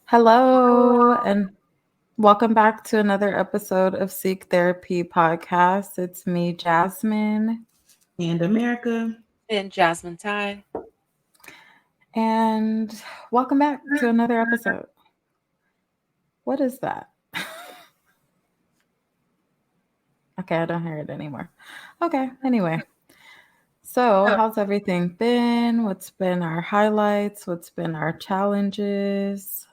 Hello, and welcome back to another episode of Seek Therapy Podcast. It's me, Jasmine, And America. And Jasmine Ty. and welcome back to another episode. What is that? Okay, I don't hear it anymore. Okay, anyway. So, how's everything been? What's been our highlights? What's been our challenges?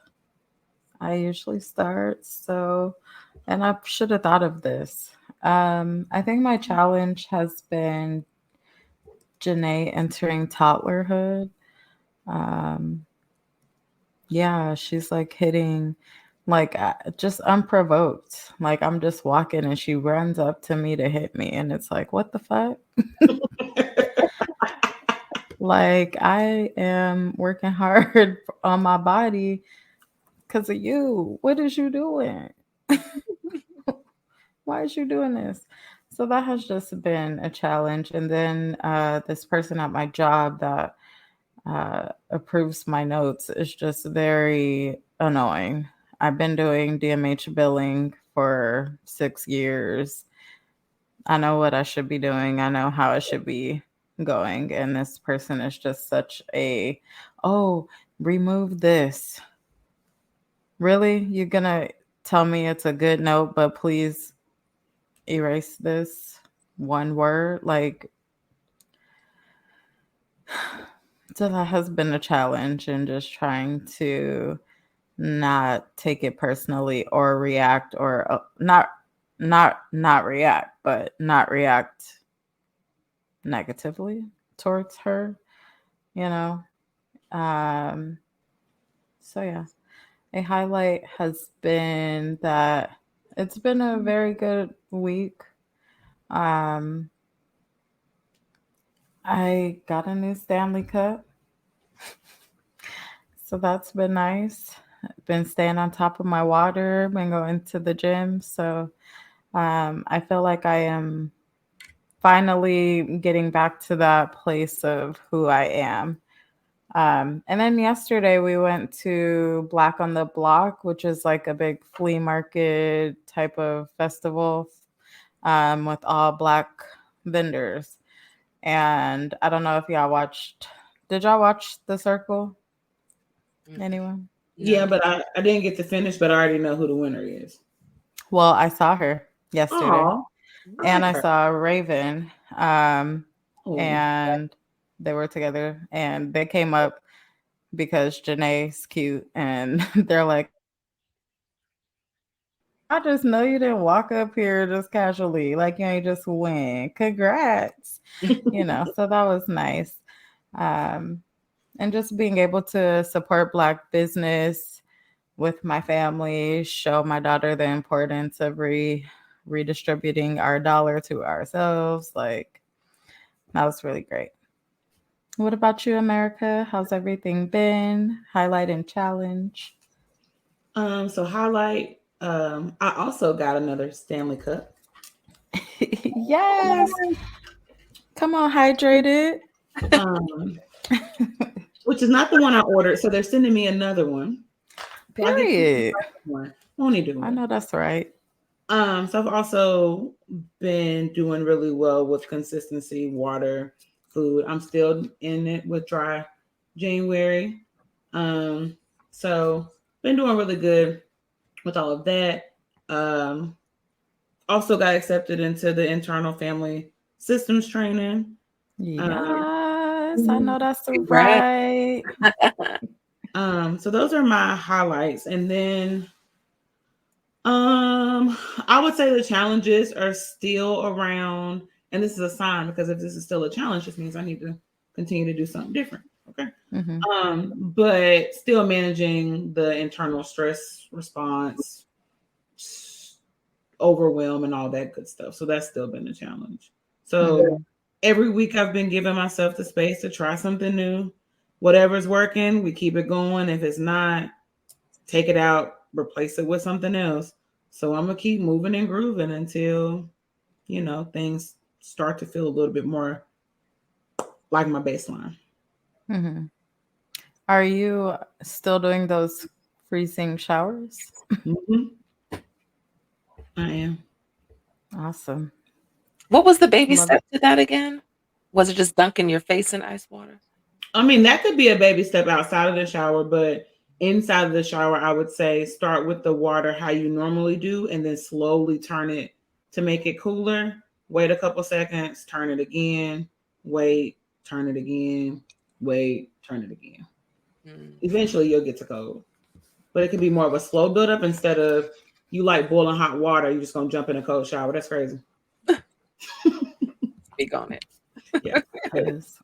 I usually start. And I should have thought of this. I think my challenge has been Janae entering toddlerhood. Um, yeah, she's like hitting, like just unprovoked. Like I'm just walking and she runs up to me to hit me, and it's like, what the fuck? Like I am working hard on my body because of you. What is you doing? Why is you doing this? So that has just been a challenge. And then this person at my job that approves my notes is just very annoying. I've been doing DMH billing for 6 years. I know what I should be doing. I know how it should be going. And this person is just such a, oh, remove this. Really? You're going to tell me it's a good note, but please erase this one word? Like, so that has been a challenge and just trying to not take it personally or react or not react, but not react negatively towards her, you know. Um so yeah, a highlight has been that it's been a very good week. um I got a new Stanley Cup, so that's been nice. Been staying on top of my water, been going to the gym, so I feel like I am finally getting back to that place of who I am. And then yesterday we went to Black on the Block, which is like a big flea market type of festival with all black vendors. And I don't know if y'all watched. Did y'all watch The Circle? Anyone? Yeah, No. but I didn't get to finish, but I already know who the winner is. Well, I saw her yesterday, Oh, I and like I her. saw Raven, Oh, and they were together, and they came up because Janae's cute, and they're like, I just know you didn't walk up here just casually, like you ain't just win. Congrats, So that was nice, um, and just being able to support Black business with my family, show my daughter the importance of redistributing our dollar to ourselves. Like that was really great. What about you, America? How's everything been? Highlight and challenge. so highlight. I also got another Stanley Cup. Yes. Come on, hydrated. Um, which is not the one I ordered, so they're sending me another one. So I get to Period. one. Only do I one. know that's right. So I've also been doing really well with consistency, water, food. I'm still in it with dry January. Um, so been doing really good with all of that. Um, also got accepted into the internal family systems training. Um, Yes, I know that's Congrats. right. so those are my highlights. And then I would say the challenges are still around, and this is a sign because if this is still a challenge, this means I need to continue to do something different. Okay. Hmm. But still managing the internal stress response, overwhelm, and all that good stuff. So that's still been a challenge. So Hmm. every week I've been giving myself the space to try something new. Whatever's working, we keep it going. If it's not, take it out, replace it with something else. So I'm gonna keep moving and grooving until things start to feel a little bit more like my baseline. Hmm. Are you still doing those freezing showers. Mhm. I am. Awesome. What was the baby Love it. step to that again? Was it just dunking your face in ice water? I mean, that could be a baby step outside of the shower, but inside of the shower, I would say start with the water how you normally do, and then slowly turn it to make it cooler. Wait a couple seconds, turn it again, wait, turn it again, wait, turn it again. Mm. Eventually, you'll get to cold, but it could be more of a slow buildup instead of you like boiling hot water. You're just gonna jump in a cold shower. That's crazy. Speak on it. Yeah. That is.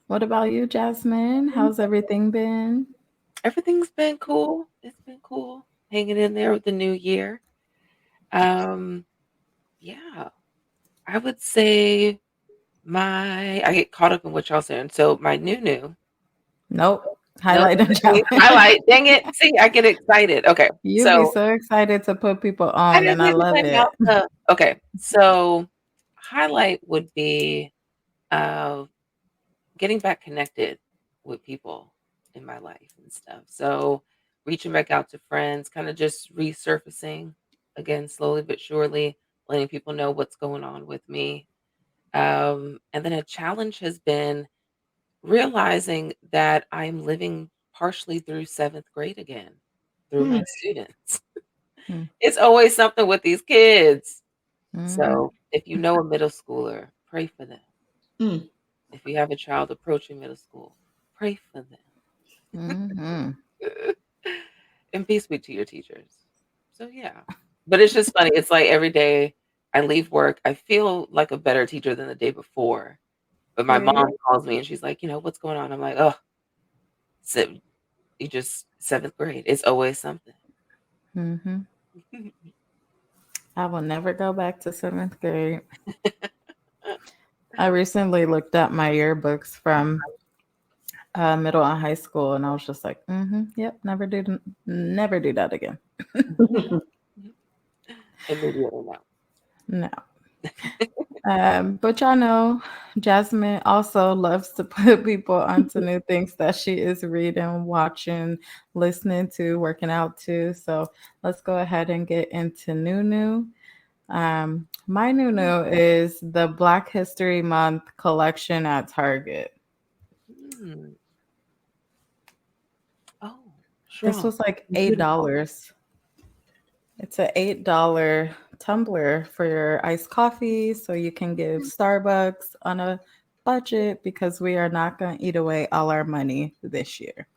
What about you, Jasmine? How's everything been? Everything's been cool. It's been cool. Hanging in there with the new year. Um, yeah, I would say I get caught up in what y'all saying. So my new. Nope. Nope. Highlight and challenge. Highlight. Dang it. See, I get excited. Okay. You be So so excited to put people I on, didn't and I even love my it. mouth up. Okay. So highlight would be uh getting back connected with people in my life and stuff. So reaching back out to friends, kind of just resurfacing again slowly but surely, letting people know what's going on with me. And then a challenge has been realizing that I'm living partially through seventh grade again through Hmm. my students. Mm. It's always something with these kids. Mhm. So if you know a middle schooler, pray for them. Hmm. If you have a child approaching middle school, pray for Mhm. them. And be sweet to your teachers. So yeah. But it's just funny. It's like every day I leave work, I feel like a better teacher than the day before. But my mom Period. calls me and she's like, what's going on? I'm like, oh, so you just seventh grade. It's always something. Mhm. I will never go back to seventh grade. I recently looked up my yearbooks from middle and high school, and I was just like, yep, never do that again. Immediately now. No. But y'all know, Jasmine also loves to put people onto new things that she is reading, watching, listening to, working out to. So let's go ahead and get into new. My new is the Black History Month collection at Target. Mm. Oh, This strong. was like $8. It's a $8 tumbler for your iced coffee, so you can give Starbucks on a budget because we are not going to eat away all our money this year.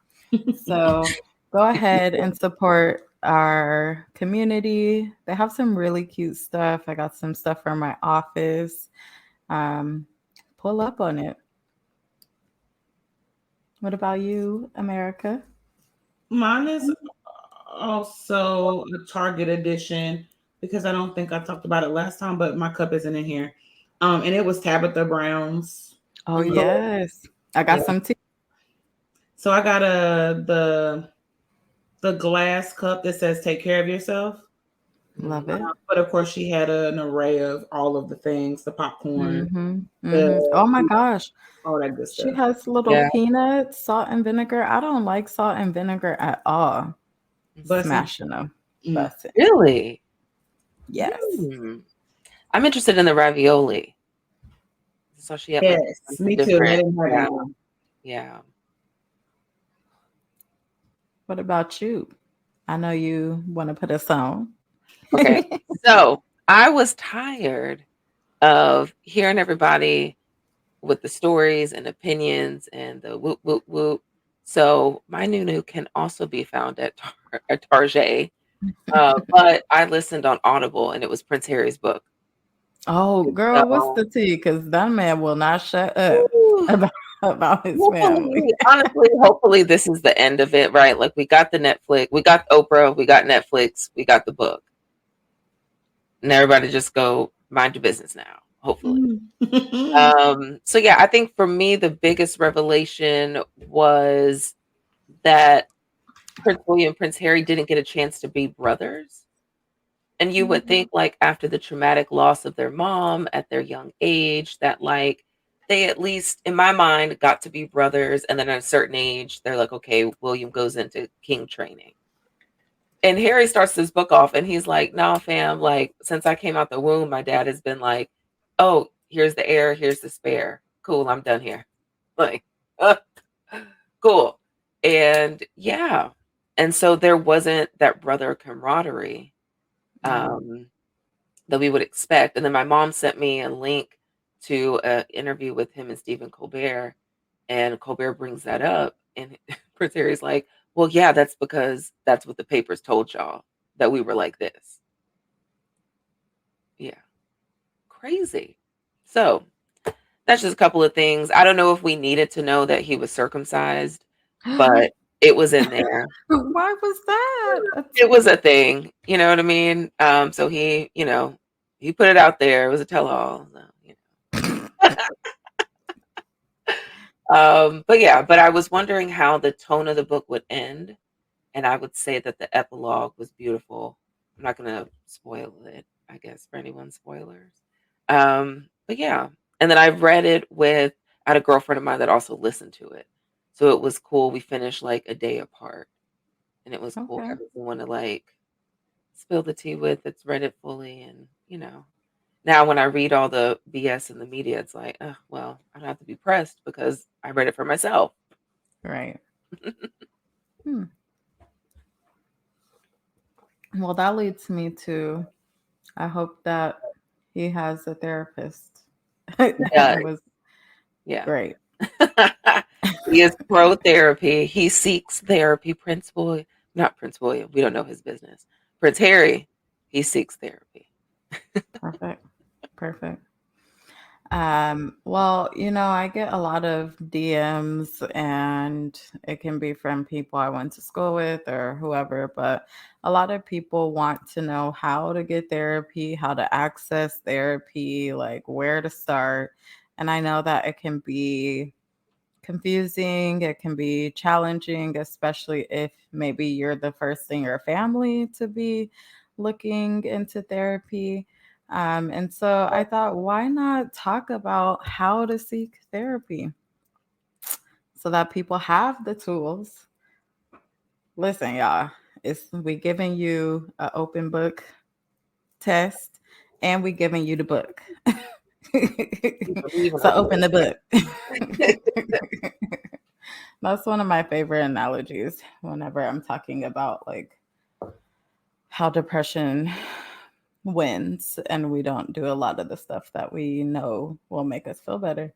So go ahead and support our community. They have some really cute stuff. I got some stuff from my office. Um, Pull up on it. What about you, America? Mine is also a Target edition because I don't think I talked about it last time, but my cup isn't in here. And it was Tabitha Brown's. Oh, Um, yes. I got Yeah. some tea. so I got the glass cup that says "Take care of yourself." Love Mm. it. But of course, she had an array of all of the things: the popcorn, Oh the my gosh. all that good She stuff. has little Yeah. peanuts, salt and vinegar. I don't like salt and vinegar at all. Bussing. Smashing them. Mm. Bussin'. Really? Yes. Mm. I'm interested in the ravioli. So she had like a Yes, bunch of me too. And I different, didn't have yeah, any. yeah. What about you? I know you want to put us on. Okay. So I was tired of hearing everybody with the stories and opinions and the whoop whoop whoop. So my new can also be found at Target. But I listened on Audible and it was Prince Harry's book. Oh, girl, what's So the tea? Because that man will not shut up whew, about his family. honestly, hopefully this is the end of it, right? Like we got the Netflix, we got Oprah, we got Netflix, we got the book. And everybody just go mind your business now, hopefully. Mm. So yeah, I think for me the biggest revelation was that Prince William and Prince Harry didn't get a chance to be brothers. And you would think like after the traumatic loss of their mom at their young age that like they at least, in my mind, got to be brothers. And then at a certain age, they're like, okay, William goes into king training. And Harry starts this book off and he's like, nah, fam, like, since I came out the womb, my dad has been like, oh, here's the heir, here's the spare. Cool, I'm done here. Like, uh, cool. And yeah. And so there wasn't that brother camaraderie um, that we would expect. And then my mom sent me a link to an interview with him and Stephen Colbert. And Colbert brings that up. And Prince Harry's like, well, yeah, that's because that's what the papers told y'all, that we were like this. Yeah. Crazy. So that's just a couple of things. I don't know if we needed to know that he was circumcised, but it was in there. Why was that? It was a thing. You know what I mean? So he, he put it out there. It was a tell-all. So, but yeah, but I was wondering how the tone of the book would end. And I would say that the epilogue was beautiful. I'm not going to spoil it, I guess, for anyone's spoilers. But yeah. And then I read it I had a girlfriend of mine that also listened to it. So it was cool. We finished like a day apart. And it was cool Okay. having someone to like spill the tea with that's read it fully. And, now when I read all the BS in the media, it's like, oh, well, I don't have to be pressed because I read it for myself. Right. Well, that leads me to, I hope that he has a therapist. Yeah. That was great. He is pro therapy. He seeks therapy. Not Prince William. We don't know his business. Prince Harry, he seeks therapy. Perfect. Well, I get a lot of DMs and it can be from people I went to school with or whoever, but a lot of people want to know how to get therapy, how to access therapy, like where to start. And I know that it can be confusing, it can be challenging, especially if maybe you're the first in your family to be looking into therapy. And so I thought, why not talk about how to seek therapy so that people have the tools? Listen, y'all, we giving you an open book test and we giving you the book. So open the book. That's one of my favorite analogies whenever I'm talking about like how depression wins and we don't do a lot of the stuff that we know will make us feel better.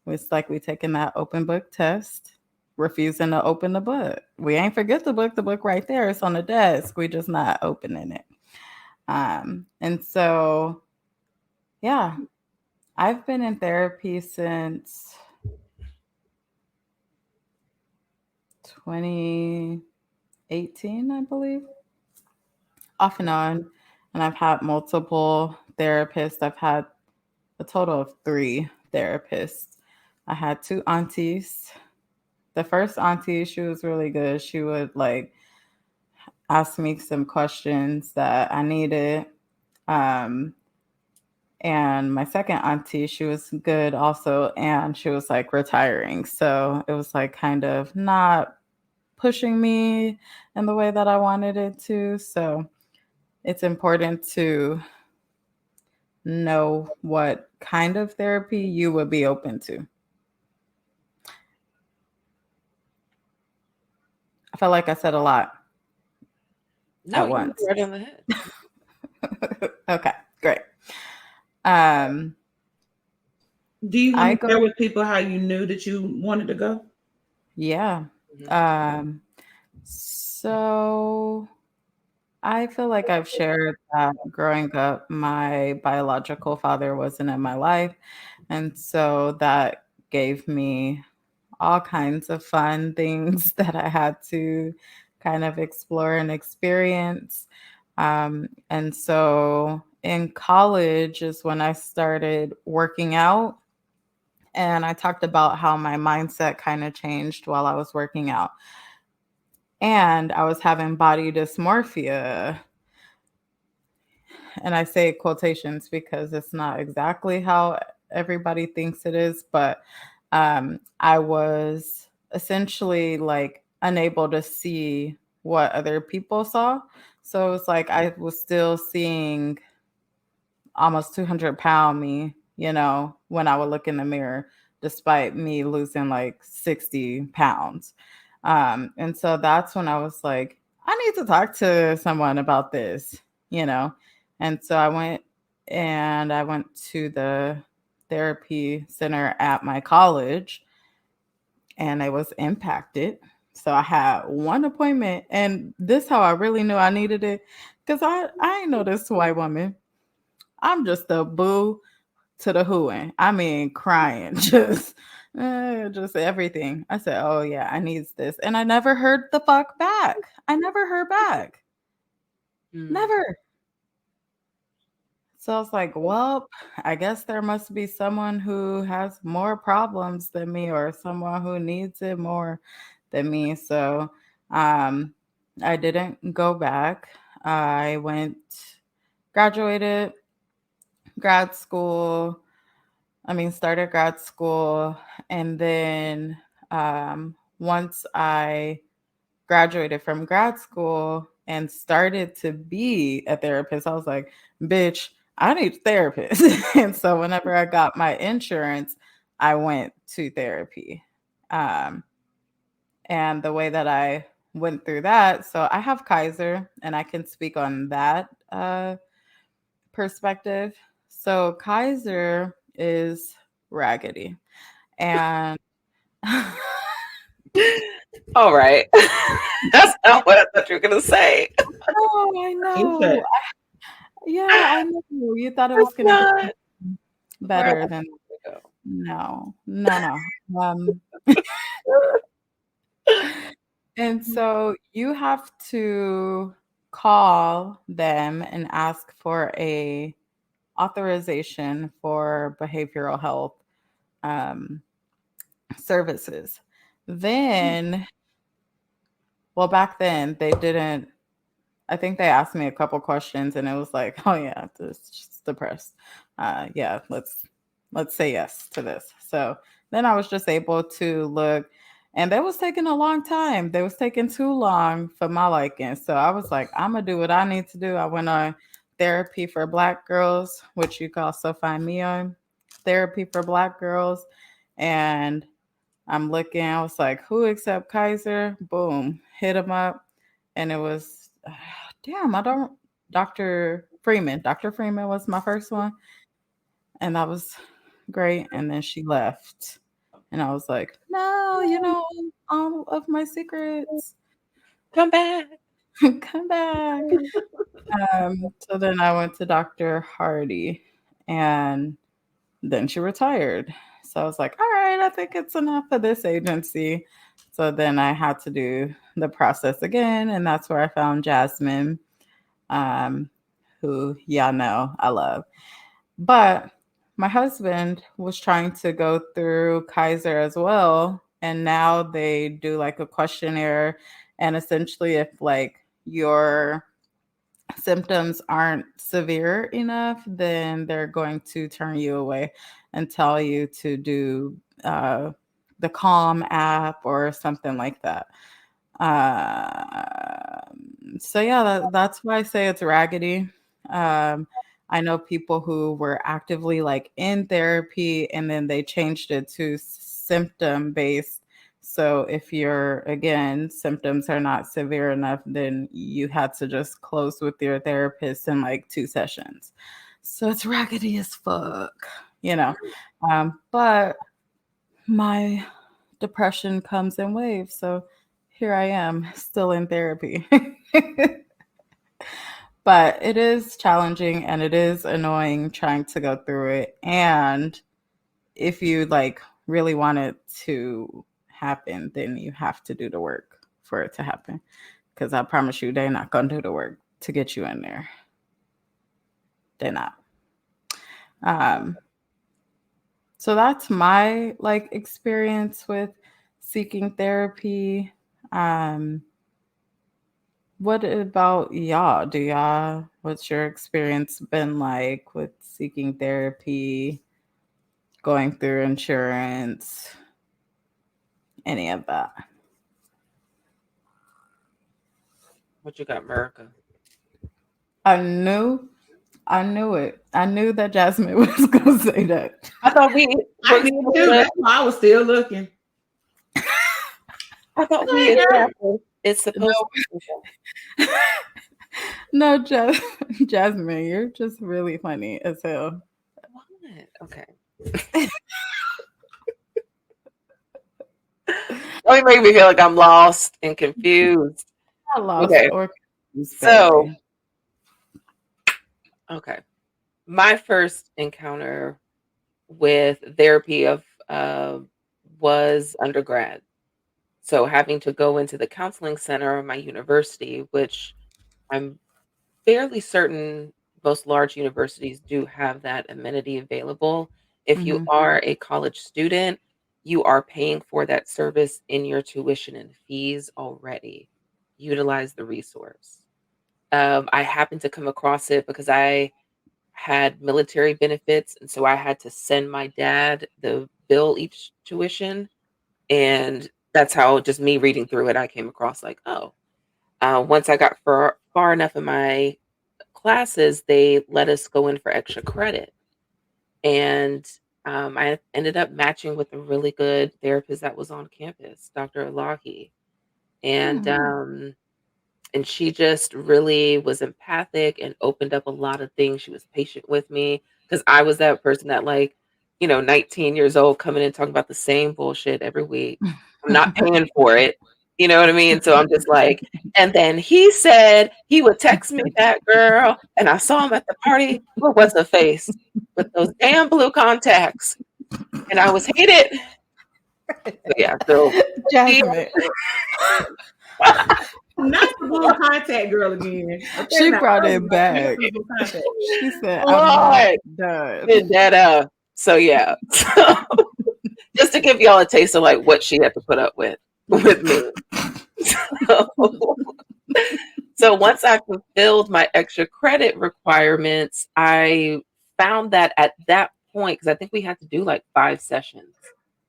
It's like we taking that open book test, refusing to open the book. We ain't forget the book right there. It's on the desk. We just not opening it. And so, yeah, I've been in therapy since 2018, I believe, off and on. And I've had multiple therapists. I've had a total of 3 therapists. I had 2 aunties. The first auntie, she was really good. She would like ask me some questions that I needed. Um, and my second auntie, she was good also, and she was like retiring. So it was like kind of not pushing me in the way that I wanted it to. So it's important to know what kind of therapy you would be open to. I felt like I said a lot No, at you once. right on the head. Okay, great. Um, Do you I want to share go, with people how you knew that you wanted to go? yeah. Mhm. So I feel like I've shared that growing up, my biological father wasn't in my life. And so that gave me all kinds of fun things that I had to kind of explore and experience. And so in college is when I started working out. And I talked about how my mindset kind of changed while I was working out. And I was having body dysmorphia. And I say quotations because it's not exactly how everybody thinks it is, but I was essentially like unable to see what other people saw. So it was like I was still seeing almost 200-pound me, when I would look in the mirror, despite me losing like 60 pounds. And so that's when I was like, I need to talk to someone about this, you know. And so I went to the therapy center at my college, and it was impacted. So I had one appointment, and this how I really knew I needed it, because I ain't know this white woman. I'm just a boo to the hooing. I mean, crying, just everything. I said, "Oh yeah, I needs this," and I never heard the fuck back. I never heard back. Mm. Never. So I was like, "Well, I guess there must be someone who has more problems than me, or someone who needs it more than me." So, um, I didn't go back. I went, graduated grad school. Started grad school, and then once I graduated from grad school and started to be a therapist, I was like, bitch, I need a therapist. And so whenever I got my insurance, I went to therapy. Um, and the way that I went through that, so I have Kaiser, and I can speak on that perspective. So Kaiser is raggedy. And All right. That's not what I thought you were gonna say. I know. Okay. Yeah, I know. You thought it was That's gonna be not where I better thought than you were gonna no, no, no. And so you have to call them and ask for a authorization for behavioral health um, services. Then, well, back then they didn't. I think they asked me a couple questions, and it was like, "Oh yeah, this just depressed. Yeah, let's say yes to this." So then I was just able to look, and that was taking a long time. They was taking too long for my liking. So I was like, "I'm gonna do what I need to do." I went on therapy for Black girls, which you can also find me on therapy for Black girls, and I'm looking. I was like, "Who accept Kaiser?" Boom, hit him up, and it was damn. I don't. Dr. Freeman. Dr. Freeman was my first one, and that was great. And then she left, and I was like, "No, all of my secrets, come back. come back." So then I went to Dr. Hardy, and then she retired. So I was like, all right, I think it's enough of this agency. So then I had to do the process again. And that's where I found Jasmine, um, who y'all know I love. But my husband was trying to go through Kaiser as well. And now they do like a questionnaire. And essentially, if like your symptoms aren't severe enough, then they're going to turn you away and tell you to do the Calm app or something like that. So yeah, that's why I say it's raggedy. Um, I know people who were actively like in therapy, and then they changed it to symptom based. So if your again symptoms are not severe enough, then you had to just close with your therapist in like 2 sessions. So it's raggedy as fuck, you know. But my depression comes in waves, so here I am still in therapy. But it is challenging and it is annoying trying to go through it. And if you like really want it to happen, then you have to do the work for it to happen. Because I promise you, they're not going to do the work to get you in there. They're not. Um, so that's my like experience with seeking therapy. Um, what about y'all? What's your experience been like with seeking therapy? going through insurance, any of that. What you got, America? I knew I knew it. I knew that Jasmine was gonna say that. I thought we I were did too. gonna, That's why I was still looking. I thought Go we ahead, girl. established it's supposed to be. No, Jasmine, you're just really funny as hell. What? Okay. Don't make me feel like I'm lost and confused. Not lost Okay. or confused, So, baby. okay. My first encounter with therapy of was undergrad. So having to go into the counseling center of my university, which I'm fairly certain most large universities do have that amenity available. If you Hmm. are a college student, you are paying for that service in your tuition and fees already. Utilize the resource. I happened to come across it because I had military benefits, and so I had to send my dad the bill each tuition, and that's how just me reading through it, I came across like, oh, once I got far enough in my classes, they let us go in for extra credit. And I ended up matching with a really good therapist that was on campus, Dr. Elahi. And Hmm. and she just really was empathic and opened up a lot of things. She was patient with me because I was that person that, like, 19 years old coming in talking about the same bullshit every week. I'm not paying for it. You know what I mean? So I'm just like, and then he said he would text me that girl, and I saw him at the party. What was the face with those damn blue contacts? And I was hated. So yeah, so he Jasmine. Not the blue contact girl again. Okay, She now brought it back. blue contact. She said, I'm not Lord done. did that so yeah. So just to give y'all a taste of like what she had to put up with me. So, so once I fulfilled my extra credit requirements, I found that at that point, because I think we had to do like 5 sessions,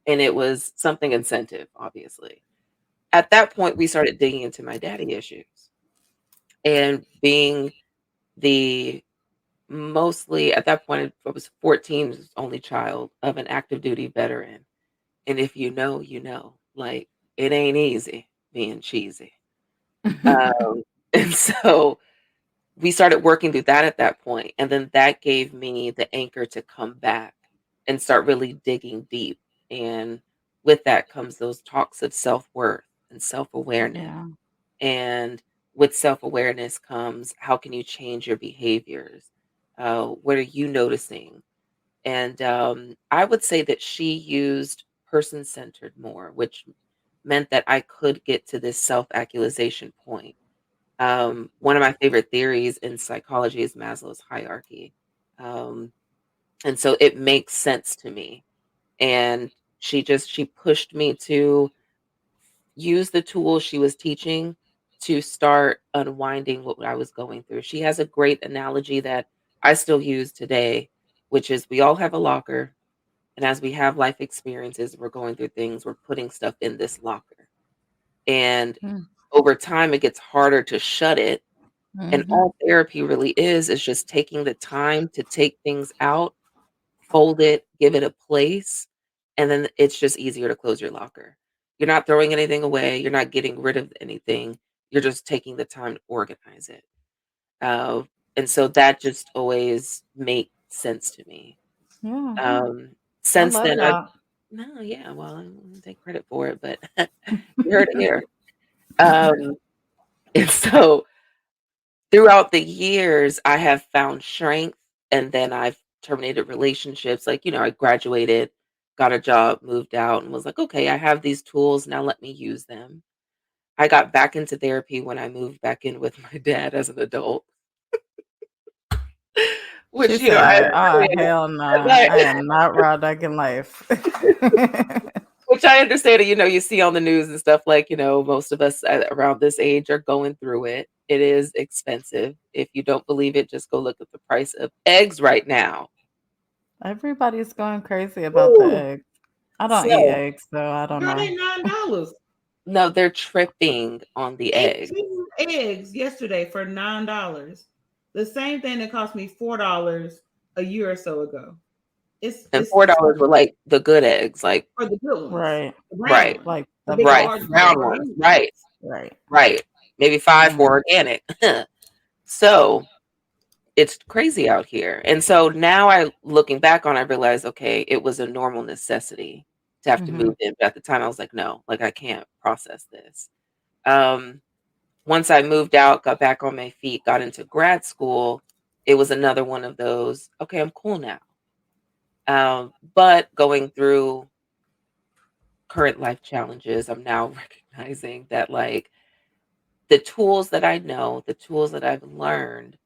and it was something incentive, obviously. At that point, we started digging into my daddy issues and being the mostly at that point I was 14, only child of an active duty veteran. And if you know, you know, like it ain't easy being cheesy. And so we started working through that at that point. And then that gave me the anchor to come back and start really digging deep. And with that comes those talks of self worth and self awareness. Yeah. And with self awareness comes how can you change your behaviors? What are you noticing? And I would say that she used person centered more, which meant that I could get to this self actualization point. One of my favorite theories in psychology is Maslow's hierarchy. Um, and so it makes sense to me. And she pushed me to use the tools she was teaching to start unwinding what I was going through. She has a great analogy that I still use today, which is we all have a locker. And as we have life experiences, we're going through things, we're putting stuff in this locker. And over time, it gets harder to shut it. And Mm-hmm. all therapy really is just taking the time to take things out, fold it, give it a place, and then it's just easier to close your locker. You're not throwing anything away, you're not getting rid of anything, you're just taking the time to organize it. Uh, and so that just always makes sense to me. Yeah. Um, I since love then, I've that. no, yeah, well, I won't take credit for it, but you heard it here. Um, and so throughout the years, I have found strength, and then I've terminated relationships. Like, I graduated, got a job, moved out, and was like, okay, I have these tools. Now let me use them. I got back into therapy when I moved back in with my dad as an adult, She which, I said, "Oh understand. hell no, Like, I am not raw ducking life." which I understand, you see on the news and stuff like, most of us around this age are going through it. It is expensive. If you don't believe it, just go look at the price of eggs right now. Everybody's going crazy about the Ooh, eggs. I don't eat So, eggs, so I don't girl, know. they $9. no, they're tripping on the egg. 18 eggs yesterday for $9. The same thing that cost me $4 a year or so ago. And It's $4 were insane like the good eggs, like for the good ones, Right. the brown right, ones, Like the the big right, black large the ones brown for ones. the ones, little right, ones. Right. right. Maybe 5 Mm. for organic. So it's crazy out here. And so now looking back on, I realized, okay, it was a normal necessity to have to Mm-hmm. move in. But at the time I was like, no, like I can't process this. Um, Once I moved out, got back on my feet, got into grad school, it was another one of those, okay, I'm cool now. But going through current life challenges, I'm now recognizing that like the tools that I know, the tools that I've learned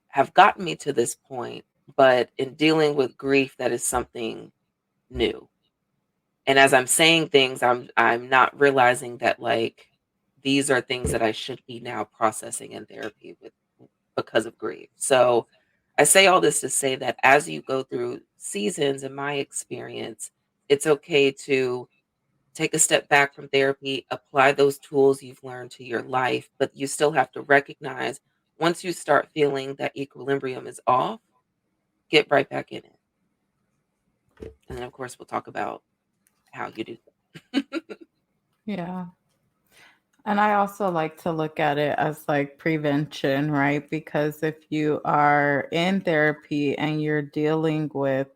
have gotten me to this point, but in dealing with grief, that is something new. And as I'm saying things, I'm not realizing that like these are things that I should be now processing in therapy with because of grief. So I say all this to say that as you go through seasons, in my experience, it's okay to take a step back from therapy, apply those tools you've learned to your life, but you still have to recognize once you start feeling that equilibrium is off, get right back in it. And then, of course, we'll talk about how you do that. Yeah. And I also like to look at it as like prevention, right? Because if you are in therapy and you're dealing with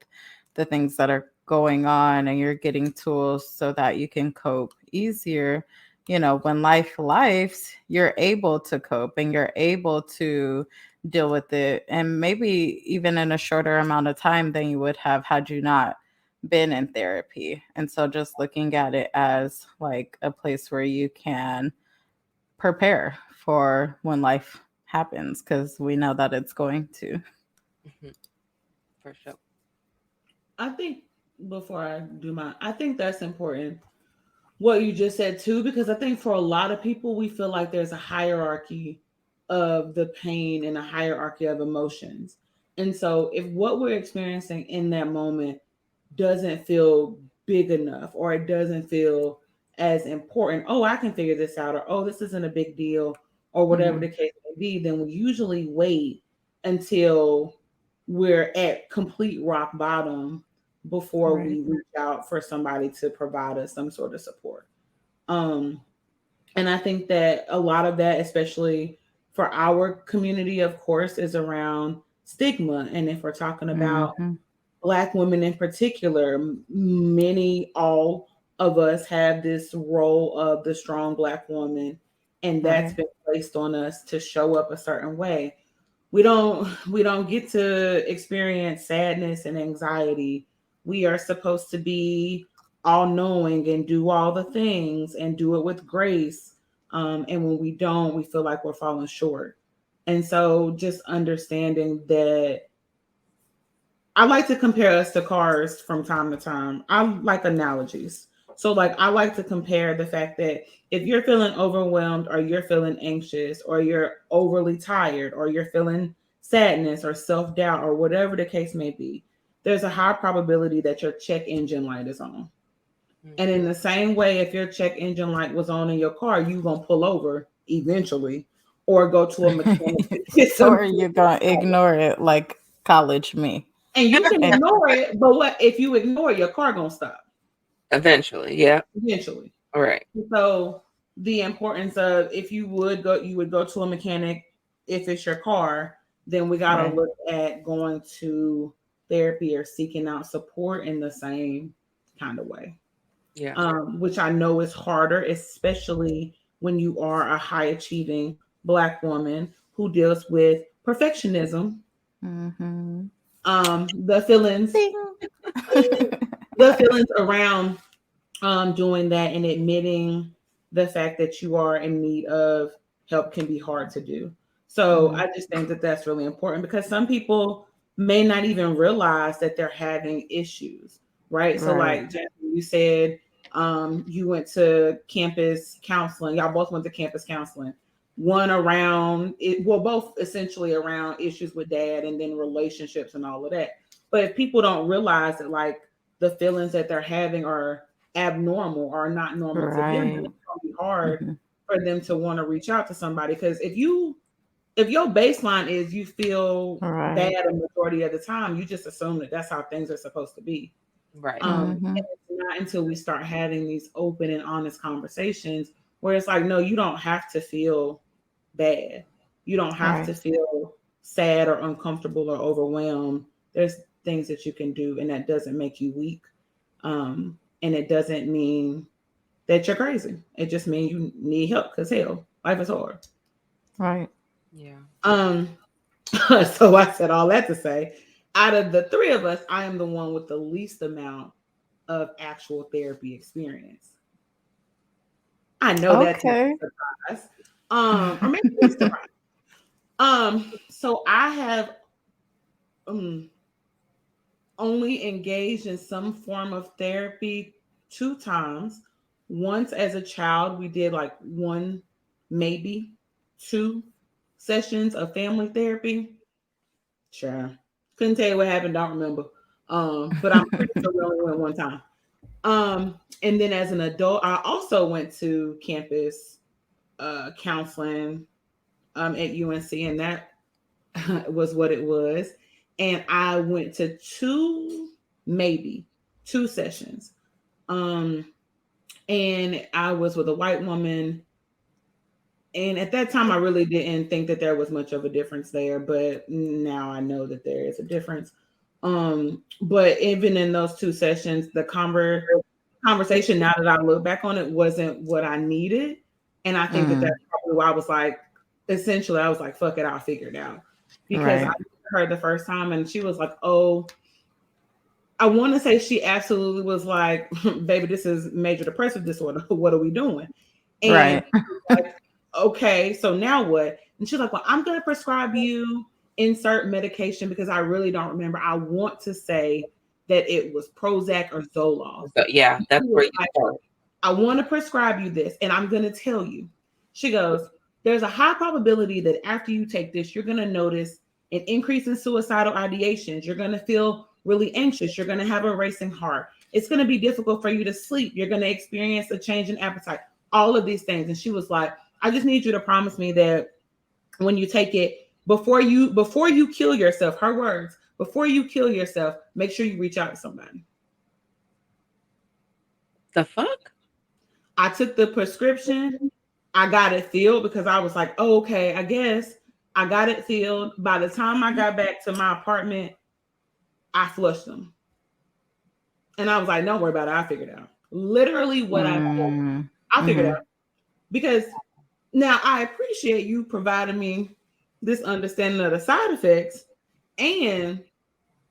the things that are going on and you're getting tools so that you can cope easier, when life lives, you're able to cope and you're able to deal with it. And maybe even in a shorter amount of time than you would have had you not been in therapy. And so just looking at it as like a place where you can prepare for when life happens because we know that it's going to. Mhm, for sure. I think before I do mine, I think that's important what you just said too, because I think for a lot of people, we feel like there's a hierarchy of the pain and a hierarchy of emotions. And so, if what we're experiencing in that moment doesn't feel big enough or it doesn't feel as important, oh, I can figure this out, or oh, this isn't a big deal, or whatever Hmm. the case may be, then we usually wait until we're at complete rock bottom before Right. we reach out for somebody to provide us some sort of support. Um, and I think that a lot of that, especially for our community, of course, is around stigma. And if we're talking about Hmm. Black women in particular, many, all of us have this role of the strong Black woman, and that's Right. been placed on us to show up a certain way. We don't get to experience sadness and anxiety. We are supposed to be all knowing and do all the things and do it with grace. And when we don't, we feel like we're falling short. And so just understanding that, I like to compare us to cars from time to time. I like analogies. So, like, I like to compare the fact that if you're feeling overwhelmed or you're feeling anxious or you're overly tired or you're feeling sadness or self doubt or whatever the case may be, there's a high probability that your check engine light is on. And in Mhm. the same way, if your check engine light was on in your car, you're going to pull over eventually or go to a mechanic to get some. Or you're going to ignore it like college me. And you can And ignore it, but what if you ignore it, your car gonna stop Eventually, yeah. eventually. All right. So the importance of, if you would go to a mechanic if it's your car, then we gotta right. look at going to therapy or seeking out support in the same kind of way. Yeah. Which I know is harder, especially when you are a high achieving Black woman who deals with perfectionism, Hmm. the feelings, Ding. the feelings around doing that and admitting the fact that you are in need of help can be hard to do. So Hmm. I just think that that's really important because some people may not even realize that they're having issues, right? So, Right. like Jasmine, you said, you went to campus counseling. Y'all both went to campus counseling. One around it, well, both essentially around issues with dad and then relationships and all of that. But if people don't realize that like the feelings that they're having are abnormal or not normal to them, then Right. it's gonna be hard Hmm. for them to want to reach out to somebody. Because if your baseline is you feel bad Right. a majority of the time, you just assume that that's how things are supposed to be. Right. Hmm. And it's not until we start having these open and honest conversations where it's like, no, you don't have to feel bad. You don't have Right. to feel sad or uncomfortable or overwhelmed. There's things that you can do, and that doesn't make you weak. And it doesn't mean that you're crazy. It just means you need help because hell, life is hard. Right. Yeah. Um, so I said all that to say, out of the three of us, I am the one with the least amount of actual therapy experience. I know that's not Okay. a surprise. Or maybe it's a surprise. So I have um only engaged in some form of therapy two times. Once as a child, we did like one, maybe two sessions of family therapy. Sure. Couldn't tell you what happened, don't remember. But I'm pretty sure we only went one time. And then as an adult, I also went to campus counseling at UNC, and that was what it was. And I went to maybe two sessions. Um, and I was with a white woman. And at that time, I really didn't think that there was much of a difference there, but now I know that there is a difference. But even in those two sessions, the conversation, now that I look back on it, wasn't what I needed. And I think that that's Mm. probably why I was like, essentially, I was like, fuck it, I'll figure it out. Because I Right. heard the first time and she was like, oh, I want to say she absolutely was like, baby, this is major depressive disorder. What are we doing? And Right. like, okay, so now what? And she's like, well, I'm going to prescribe you insert medication because I really don't remember. I want to say that it was Prozac or Zoloft. So yeah, She that's was where you like, start. I want to prescribe you this, and I'm going to tell you. She goes, there's a high probability that after you take this, you're going to notice an increase in suicidal ideations. You're going to feel really anxious. You're going to have a racing heart. It's going to be difficult for you to sleep. You're going to experience a change in appetite, all of these things. And she was like, I just need you to promise me that when you take it, before you kill yourself, her words, before you kill yourself, make sure you reach out to somebody. The fuck? I took the prescription. I got it filled because I was like, oh, okay, I guess I got it filled. By the time I got back to my apartment, I flushed them. And I was like, don't worry about it. I figured it out. Literally what Mm. I figured Hmm. out. Because now I appreciate you providing me this understanding of the side effects. And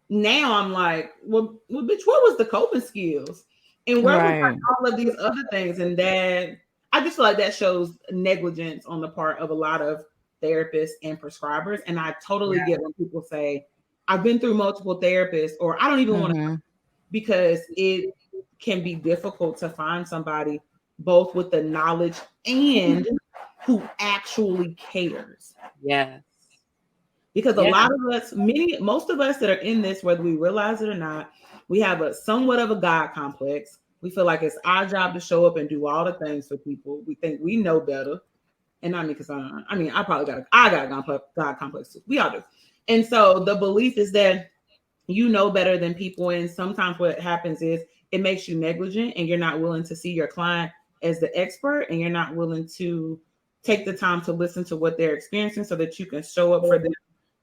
now I'm like, well, bitch, what was the coping skills? And where was like Right. all of these other things? And that I just feel like that shows negligence on the part of a lot of therapists and prescribers. And I totally Yeah. get when people say, I've been through multiple therapists, or I don't even want to, Hmm. because it can be difficult to find somebody both with the knowledge and who actually cares. Yes. Because a Yeah. lot of us, most of us that are in this, whether we realize it or not, we have a somewhat of a God complex. We feel like it's our job to show up and do all the things for people. We think we know better. And not me, because I probably got a God complex too. We all do. And so the belief is that you know better than people. And sometimes what happens is it makes you negligent and you're not willing to see your client as the expert, and you're not willing to take the time to listen to what they're experiencing so that you can show up for them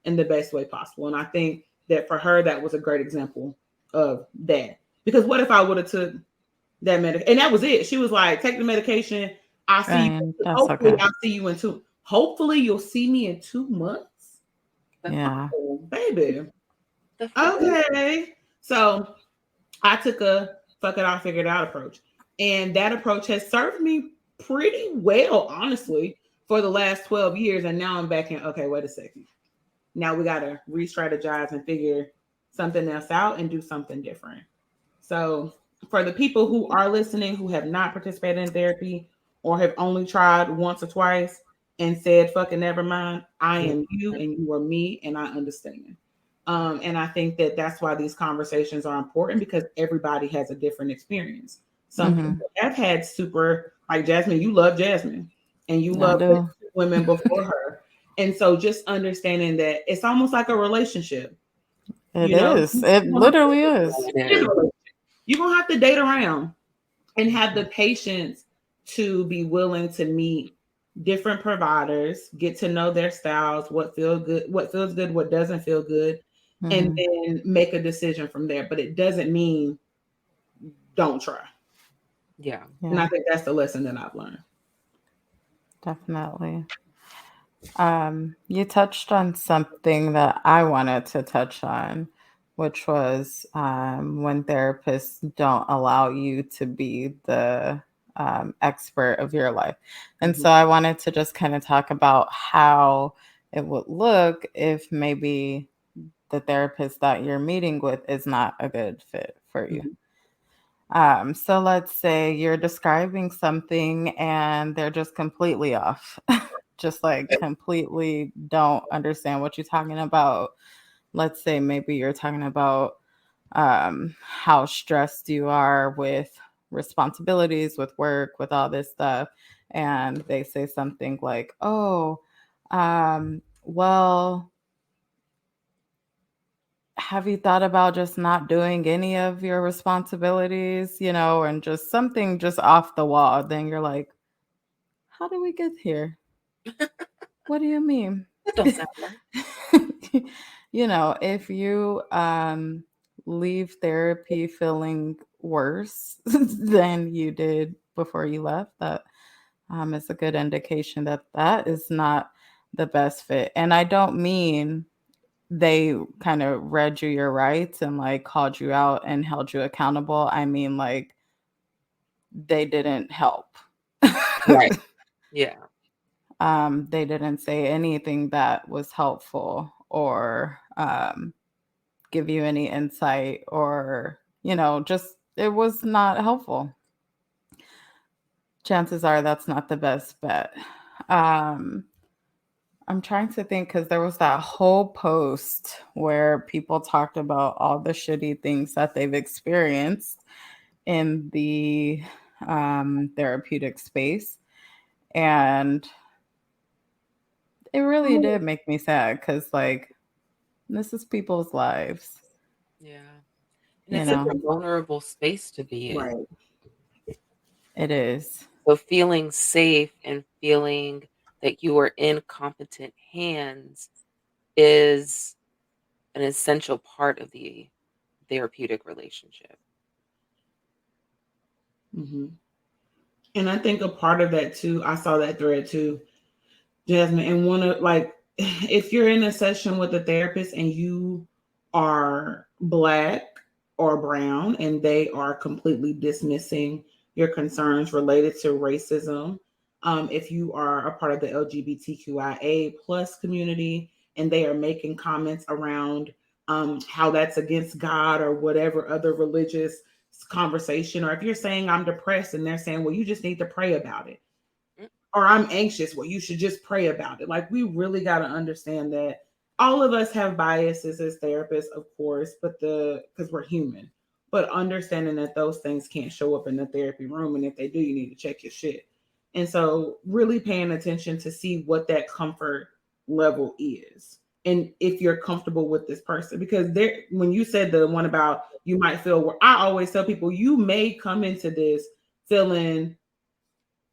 in the best way possible. And I think that for her, that was a great example of that. Because what if I would have took that medication and that was it? She was like, take the medication. I'll see you. And that's Hopefully, okay. I'll see you in two. Hopefully, you'll see me in 2 months. The fuck? Yeah. Oh, baby. The fuck? Okay. So I took a fuck it, I'll figure it out approach. And that approach has served me pretty well, honestly, for the last 12 years. And now I'm back in, okay, wait a second. Now we got to re strategize and figure something else out and do something different. So, for the people who are listening who have not participated in therapy or have only tried once or twice and said, fucking never mind, I am you and you are me, and I understand. And I think that that's why these conversations are important, because everybody has a different experience. Some Mm-hmm. people have had super, like Jasmine, you love Jasmine and you I love the do. women before her. And so just understanding that it's almost like a relationship, It you know, is. It literally is. Yeah. you're going to have to date around and have the patience to be willing to meet different providers, get to know their styles, what feels good, what doesn't feel good, and Mm-hmm. then make a decision from there. But it doesn't mean don't try. Yeah. And Yeah, I think that's the lesson that I've learned. definitely. You touched on something that I wanted to touch on, which was when therapists don't allow you to be the expert of your life. And Mhm. so I wanted to just kind of talk about how it would look if maybe the therapist that you're meeting with is not a good fit for you. Mhm. So let's say you're describing something and they're just completely off, just like completely don't understand what you're talking about. Let's say maybe you're talking about how stressed you are with responsibilities, with work, with all this stuff. And they say something like, oh, well, have you thought about just not doing any of your responsibilities, and just something just off the wall? Then you're like, how did we get here? What do you mean? That don't sound right. If you leave therapy feeling worse than you did before you left, that is a good indication that that is not the best fit. And I don't mean they kind of read you your rights and like called you out and held you accountable. I mean, like, they didn't help. Right. Yeah. They didn't say anything that was helpful or give you any insight or, just it was not helpful. Chances are that's not the best bet. Um, I'm trying to think because there was that whole post where people talked about all the shitty things that they've experienced in the therapeutic space. And it really did make me sad because, like, this is people's lives, Yeah. And you it's such know, a vulnerable space to be in. Right. it is. So feeling safe and feeling that you are in competent hands is an essential part of the therapeutic relationship. Hmm. And I think a part of that too, I saw that thread too, Jasmine, and one of like, if you're in a session with a therapist and you are Black or brown and they are completely dismissing your concerns related to racism, if you are a part of the LGBTQIA plus community and they are making comments around how that's against God or whatever other religious conversation, or if you're saying I'm depressed and they're saying, well, you just need to pray about it, Mm. or I'm anxious, well, you should just pray about it. Like, we really got to understand that all of us have biases as therapists, of course, but because we're human, but understanding that those things can't show up in the therapy room. And if they do, you need to check your shit. And so, really paying attention to see what that comfort level is. And if you're comfortable with this person, because when you said the one about you might feel, I always tell people, you may come into this feeling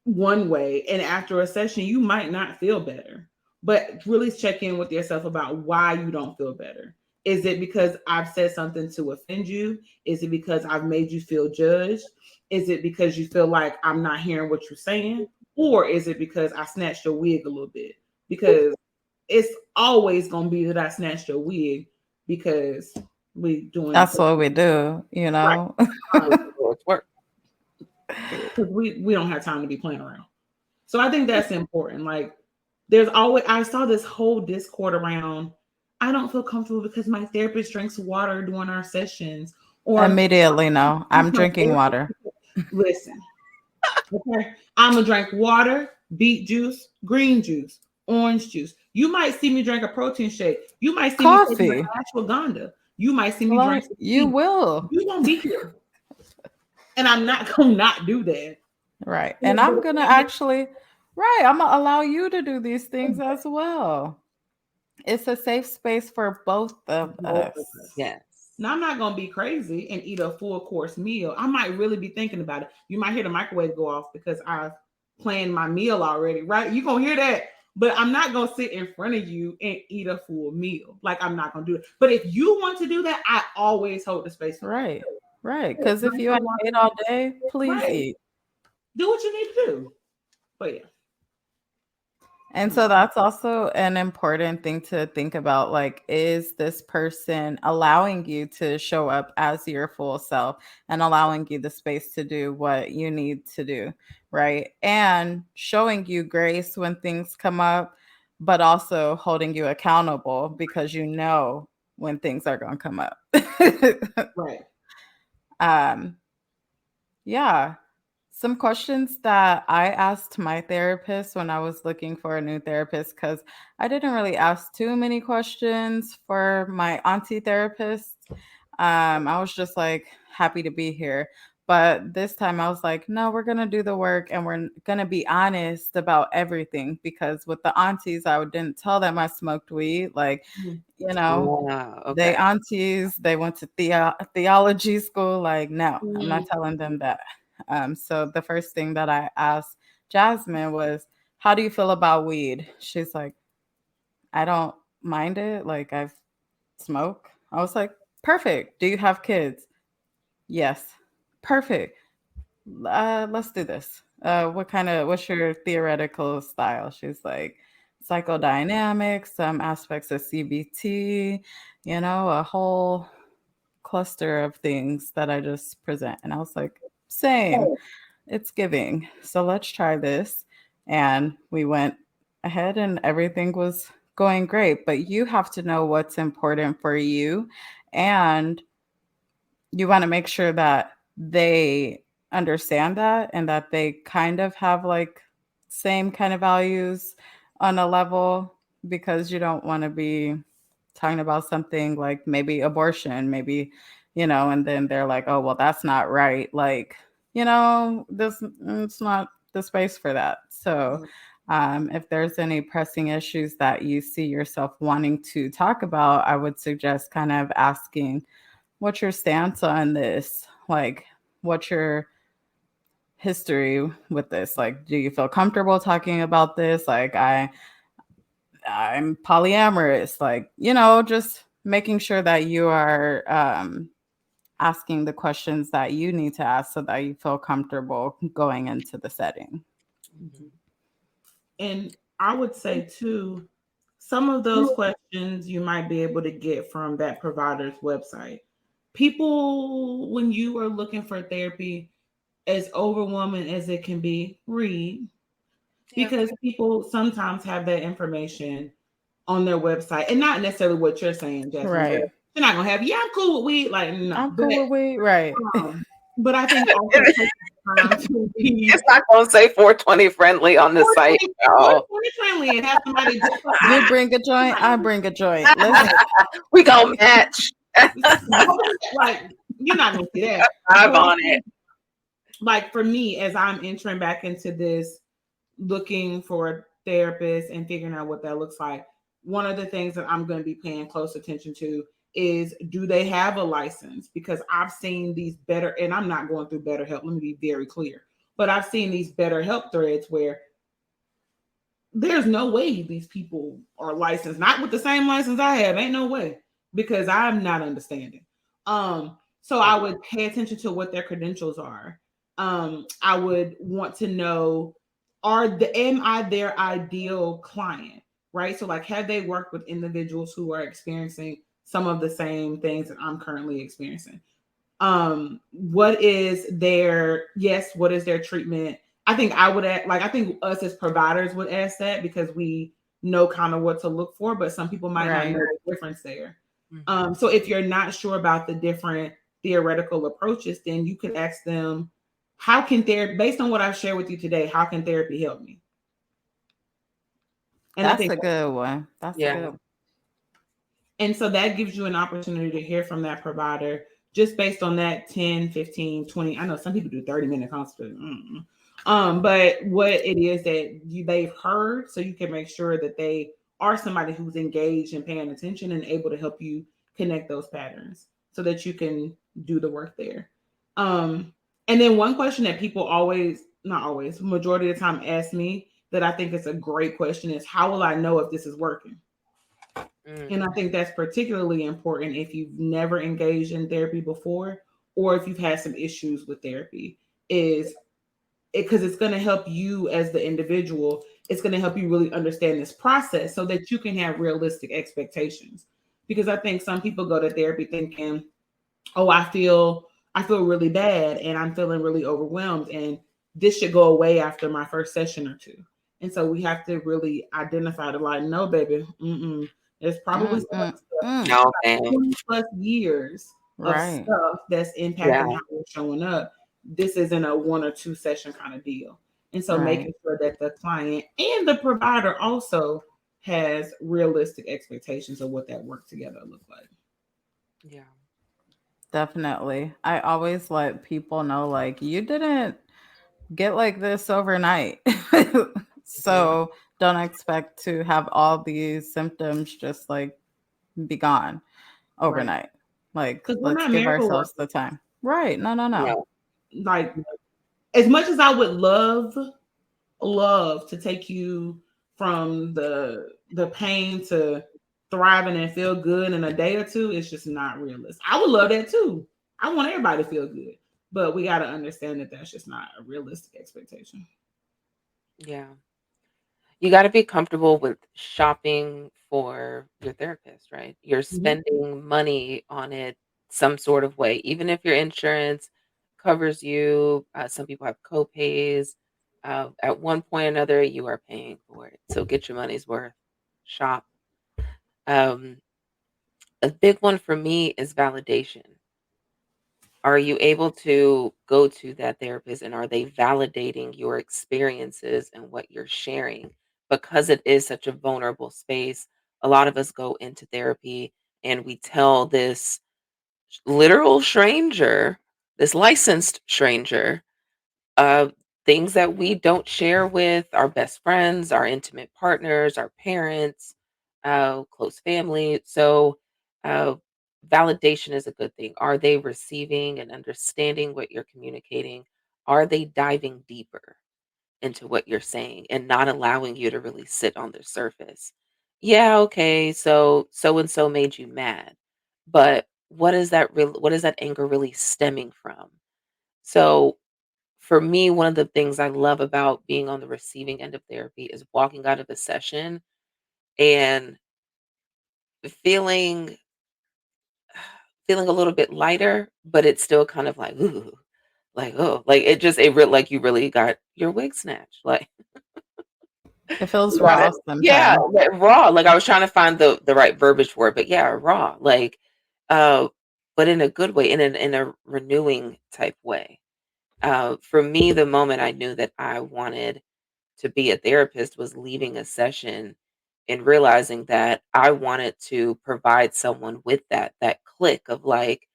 one way, and after a session you might not feel better, but really check in with yourself about why you don't feel better. Is it because I've said something to offend you? Is it because I've made you feel judged? Is it because you feel like I'm not hearing what you're saying? Or is it because I snatched your wig a little bit? Because it's always going to be that I snatched your wig, because we doing That's what we do, right. It's work. Because we don't have time to be playing around. So I think that's important. Like, there's always, I saw this whole discord around, I don't feel comfortable because my therapist drinks water during our sessions. Or Immediately, no, I'm my drinking therapist, water. listen, okay, I'm gonna drink water, beet juice, green juice, orange juice. You might see me drink a protein shake. You might see me take Coffee. my ashwagandha. You might see me Like, drink you tea. will. You won't be here. And I'm not gonna not do that. Right. But And I'm going to actually, right, I'm going to allow you to do these things as well. It's a safe space for both of both of us. us. Yes. Now I'm not gonna be crazy and eat a full course meal. I might really be thinking about it. You might hear the microwave go off because I've planned my meal already, right? You're gonna hear that. But I'm not gonna sit in front of you and eat a full meal. Like I'm not gonna do it. But if you want to do that, I always hold the space for you. Right. Right. Because if you ate all day, please Right. eat. Do what you need to do. But yeah. And so that's also an important thing to think about. Like, is this person allowing you to show up as your full self and allowing you the space to do what you need to do? Right. And showing you grace when things come up, but also holding you accountable because you know when things are going to come up. Right. Yeah. Some questions that I asked my therapist when I was looking for a new therapist, because I didn't really ask too many questions for my auntie therapist. I was just like happy to be here. But this time I was like, no, we're going to do the work and we're going to be honest about everything. Because with the aunties, I didn't tell them I smoked weed. Like, you know, they Okay. aunties, they went to theology school. Like, no, I'm Mhm. not telling them that. So the first thing that I asked Jasmine was, how do you feel about weed? She's like, I don't mind it. Like, I've smoke. I was like, perfect. Do you have kids? Yes. Perfect. Let's do this. What's your theoretical style? She's like, psychodynamics, some aspects of CBT, a whole cluster of things that I just present. And I was like, same, it's giving. So let's try this. And we went ahead and everything was going great. But you have to know what's important for you. And you want to make sure that they understand that and that they kind of have like same kind of values on a level, because you don't want to be talking about something like maybe abortion, maybe, and then they're like, oh, well, that's not right. Like, this, it's not the space for that. So if there's any pressing issues that you see yourself wanting to talk about, I would suggest kind of asking, what's your stance on this? Like, what's your history with this? Like, do you feel comfortable talking about this? Like, I'm polyamorous. Like, just making sure that you are asking the questions that you need to ask so that you feel comfortable going into the setting. Mm-hmm. And I would say too, some of those questions you might be able to get from that provider's website. People, when you are looking for therapy, as overwhelming as it can be, read, because people sometimes have that information on their website and not necessarily what you're saying, Jasmine. Right. You're not gonna have, yeah, I'm cool with weed. Like, no. I'm cool with weed. Right. But I think also take time to be It's not going to say 420 friendly on the site. 420 friendly and have somebody just You bring a joint, I bring a joint. Listen. We gonna match. Like, you're not gonna see that. I'm on it. Like for me, as I'm entering back into this, looking for a therapist and figuring out what that looks like, one of the things that I'm going to be paying close attention to is, do they have a license? Because I've seen these better, and I'm not going through BetterHelp, let me be very clear, but I've seen these BetterHelp threads where there's no way these people are licensed, not with the same license I have. Ain't no way, because I'm not understanding. So I would pay attention to what their credentials are. I would want to know, am I their ideal client? Right. So like, have they worked with individuals who are experiencing some of the same things that I'm currently experiencing? What is their treatment? I think I think us as providers would ask that because we know kind of what to look for, but some people might not know the difference there. So if you're not sure about the different theoretical approaches, then you could ask them, how can therapy, based on what I've shared with you today, how can therapy help me? And I That's think a good one. That's a Yeah. good. And so that gives you an opportunity to hear from that provider just based on that 10, 15, 20. I know some people do 30-minute consults. But what it is that they've heard, so you can make sure that they are somebody who's engaged and paying attention and able to help you connect those patterns so that you can do the work there. Um, and then one question that people always, not always, majority of the time ask me that I think is a great question is how will I know if this is working? Mm. And I think that's particularly important if you've never engaged in therapy before or if you've had some issues with therapy, is because it's going to help you as the individual. It's going to help you really understand this process so that you can have realistic expectations. Because I think some people go to therapy thinking, oh, I feel really bad and I'm feeling really overwhelmed and this should go away after my first session or two. And so we have to really identify the like, no, baby, there's probably Mm, some mm, other stuff. mm. No, man. 20 plus years of Right. stuff that's Yeah. impacting how we're showing up. This isn't a one or two session kind of deal. And so Right. making sure that the client and the provider also has realistic expectations of what that work together look like. Yeah. Definitely. I always let people know like you didn't get like this overnight. Mhm. So don't expect to have all these symptoms just like be gone Right. overnight. Like Because we're let's not give miracle ourselves the workers. time. Right. No, no, no. No. Like as much as I would love to take you from the pain to thriving and feel good in a day or two, it's just not realistic. I would love that too. I want everybody to feel good, but we got to understand that that's just not a realistic expectation. Yeah. You got to be comfortable with shopping for your therapist, right? You're Mhm. spending money on it some sort of way, even if your insurance covers you. Some people have co-pays. At one point or another, you are paying for it. So get your money's worth. Shop. Um, a big one for me is validation. Are you able to go to that therapist and are they validating your experiences and what you're sharing? Because it is such a vulnerable space, a lot of us go into therapy and we tell this literal stranger, this licensed stranger, uh, things that we don't share with our best friends, our intimate partners, our parents, close family. So, uh, validation is a good thing. Are they receiving and understanding what you're communicating? Are they diving deeper into what you're saying and not allowing you to really sit on the surface? Yeah, okay, so and so made you mad, but what is that anger really stemming from? So for me, one of the things I love about being on the receiving end of therapy is walking out of a session and feeling feeling a little bit lighter, but it's still kind of like, ooh, like, oh, like like you really got your wig snatched. Like It feels you got raw it. Yeah, sometimes. like raw. Like I was trying to find the right verbiage for it, but yeah, raw. Like uh but in a good way, in a renewing type way. For me, the moment I knew that I wanted to be a therapist was leaving a session and realizing that I wanted to provide someone with that click of like,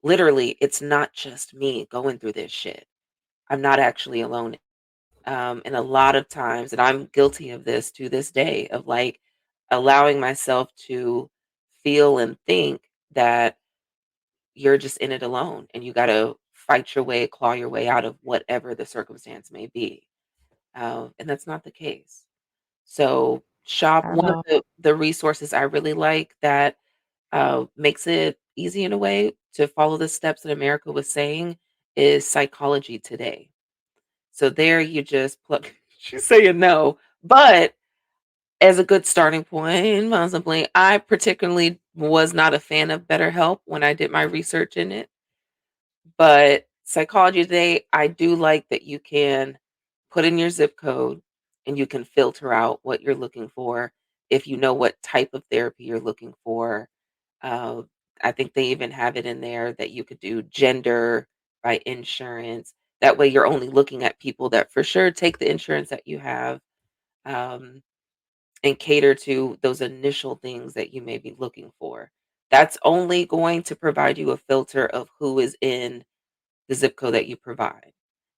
literally, it's not just me going through this shit. I'm not actually alone. And a lot of times, and I'm guilty of this to this day, of like allowing myself to feel and think that you're just in it alone and you got to fight your way, claw your way out of whatever the circumstance may be. And that's not the case. So shop At one of all. the resources I really like that makes it easy in a way to follow the steps that America was saying is Psychology Today. So there you just plug she's saying no, but as a good starting point, possibly, I particularly was not a fan of BetterHelp when I did my research in it. But Psychology Today, I do like that you can put in your zip code and you can filter out what you're looking for if you know what type of therapy you're looking for. Uh, I think they even have it in there that you could do gender by insurance. That way, you're only looking at people that for sure take the insurance that you have. Um, and cater to those initial things that you may be looking for. That's only going to provide you a filter of who is in the zip code that you provide.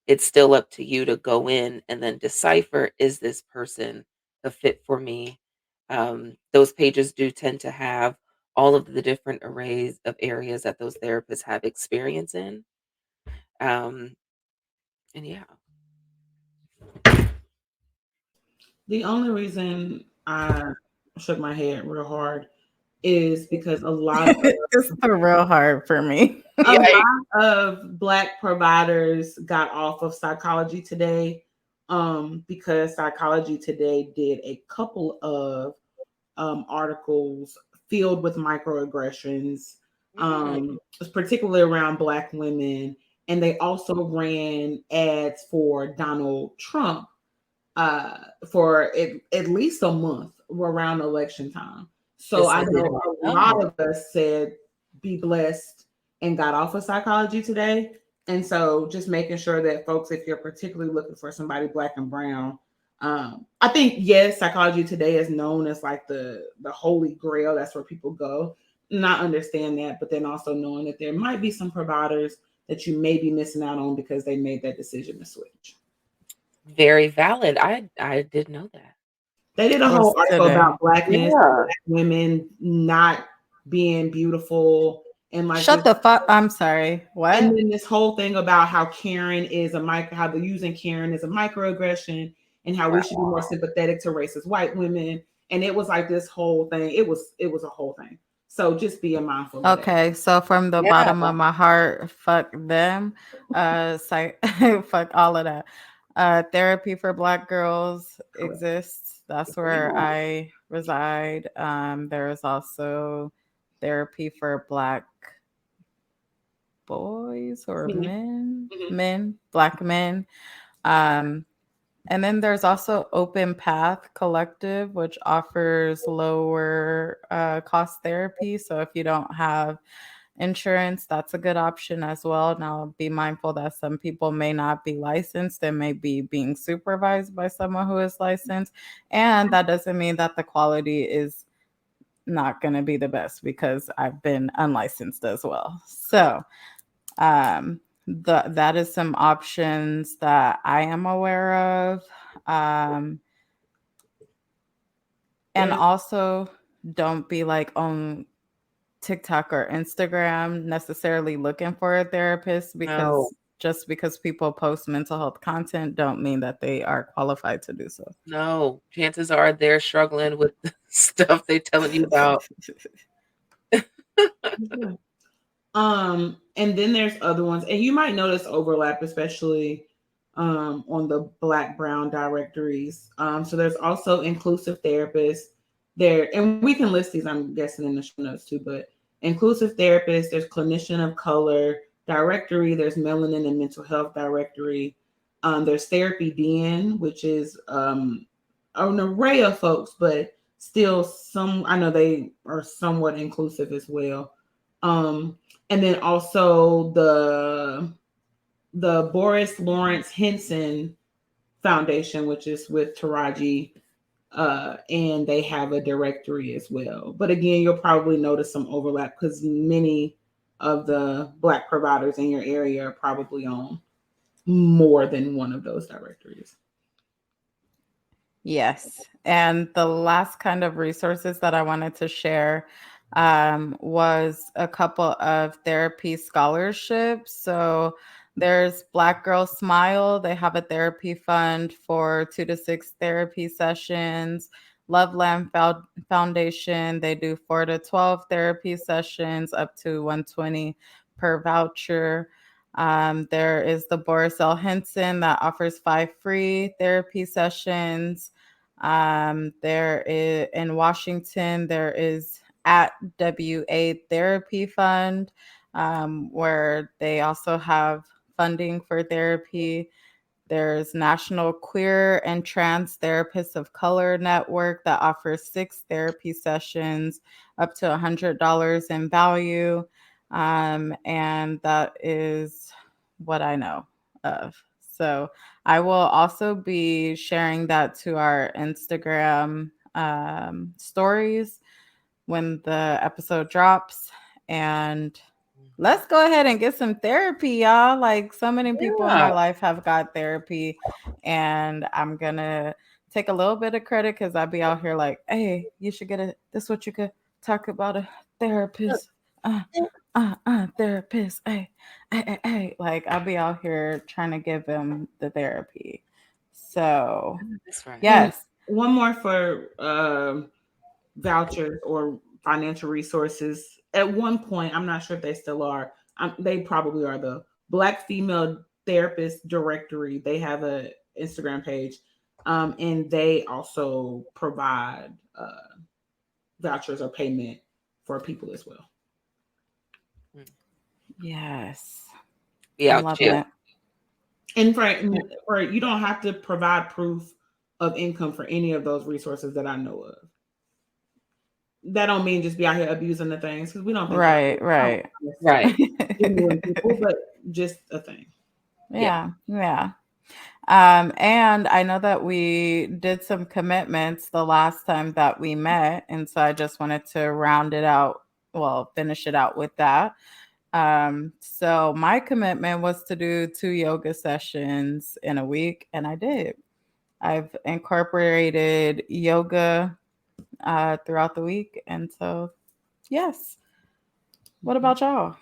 It's still up to you to go in and then decipher, is this person a fit for me? Those pages do tend to have all of the different arrays of areas that those therapists have experience in. Um, and yeah. The only reason I shook my head real hard is because It's the real hard for me. a Yikes. lot of Black providers got off of Psychology Today, because Psychology Today did a couple of articles filled with microaggressions, Mm, particularly around Black women. And they also ran ads for Donald Trump, uh, for at least a month around election time. So this I I did know not a lot know. of us said, be blessed, and got off of Psychology Today. And so just making sure that folks, if you're particularly looking for somebody Black and brown, I think, yes, Psychology Today is known as like the holy grail. That's where people go. Not understand that, but then also knowing that there might be some providers that you may be missing out on because they made that decision to switch. Very valid. I did know that. They did a whole What's article today? about blackness, Yeah. Black women not being beautiful, and like Shut this, the fuck. I'm sorry. and What? then this whole thing about how how the using Karen is a microaggression, and how we should be more sympathetic to racist white women. And it was like this whole thing. It was a whole thing. So just being mindful of that. Okay, so from the Yeah. bottom of my heart, fuck them. Fuck all of that. Therapy for Black girls Correct. exists. That's where Yeah. I reside. There is also therapy for Black boys or Mhm. Black men. Um, and then there's also Open Path Collective, which offers lower cost therapy. So if you don't have insurance, that's a good option as well. Now, be mindful that some people may not be licensed and may be being supervised by someone who is licensed. And that doesn't mean that the quality is not going to be the best, because I've been unlicensed as well. So, that is some options that I am aware of. Um, and There's also, don't be like on TikTok or Instagram necessarily looking for a therapist, No. because just because people post mental health content don't mean that they are qualified to do so. No. Chances are they're struggling with the stuff they're telling you about. And then there's other ones, and you might notice overlap, especially on the Black Brown directories. So there's also inclusive therapists there, and we can list these, I'm guessing, in the show notes too. But inclusive therapists, there's clinician of color directory, there's melanin and mental health directory. There's therapy DN, which is an array of folks, but still some, I know they are somewhat inclusive as well. Um, and then also the Boris Lawrence Henson Foundation, which is with Taraji, and they have a directory as well. But again, you'll probably notice some overlap because many of the Black providers in your area are probably on more than one of those directories. Yes. And the last kind of resources that I wanted to share was a couple of therapy scholarships. So there's Black Girl Smile. They have a therapy fund for 2 to 6 therapy sessions. Loveland Foundation, they do 4 to 12 therapy sessions, up to 120 per voucher. There is the Boris L. Henson that offers 5 free therapy sessions. There is in Washington, there is at WA Therapy Fund, where they also have funding for therapy. There's National Queer and Trans Therapists of Color Network that offers 6 therapy sessions, up to $100 in value. And that is what I know of. So I will also be sharing that to our Instagram stories when the episode drops. And Mhm. let's go ahead and get some therapy, y'all. Like, so many people in my Yeah. life have got therapy, and I'm gonna take a little bit of credit because I'd be out here like, hey, you should get a this what you could talk about a therapist. Uh, therapist. Hey. Like, I'll be out here trying to give them the therapy. So That's right. And yes. one more for vouchers or financial resources. At one point, I'm not sure if they still are. They probably are. The Black Female Therapist Directory. They have a Instagram page, and they also provide vouchers or payment for people as well. Mm. Yes. Be I'm out loving here. it. And for you don't have to provide proof of income for any of those resources that I know of. That don't mean just be out here abusing the things because we don't think about Right, it. We right. Right. genuine people, but just a thing. Yeah. Yeah, yeah. And I know that we did some commitments the last time that we met, and so I just wanted to round it out, well, finish it out with that. So my commitment was to do 2 yoga sessions in a week, and I did. I've incorporated yoga throughout the week, and so yes. What Mhm. about y'all?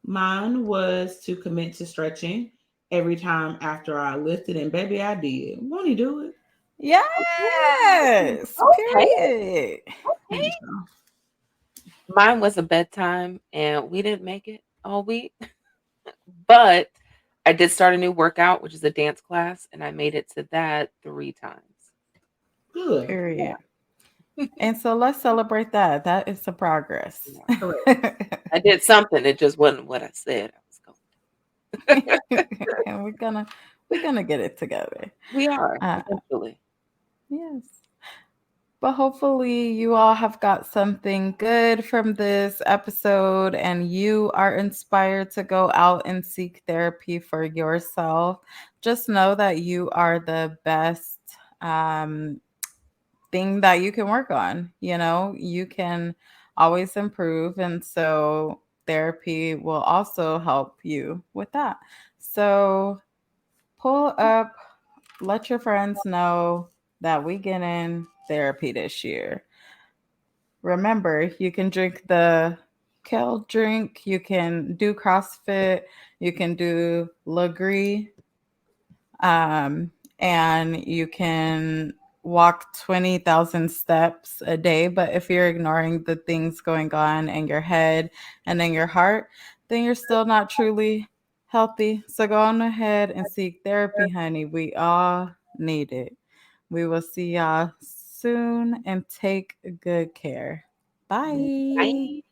Mine was to commit to stretching every time after I lifted, and baby, I did. Won't he do it? Yes, Okay. period. Okay. And so, Mine was a bedtime, and we didn't make it all week, but I did start a new workout, which is a dance class, and I made it to that 3 times. good. Period. And so let's celebrate that. That is the progress. Yeah. Correct. I did something. It just wasn't what I said I was going to. And we're gonna get it together. We are Uh, eventually. yes. But hopefully you all have got something good from this episode and you are inspired to go out and seek therapy for yourself. Just know that you are the best um, thing that you can work on. You know, you can always improve. And so therapy will also help you with that. So pull up, let your friends know that we get in therapy this year. Remember, you can drink the kale drink, you can do CrossFit, you can do Legree, um, and you can walk 20,000 steps a day. But if you're ignoring the things going on in your head and in your heart, then you're still not truly healthy. So go on ahead and seek therapy, honey. We all need it. We will see y'all soon and take good care. Yeah. Bye. Bye.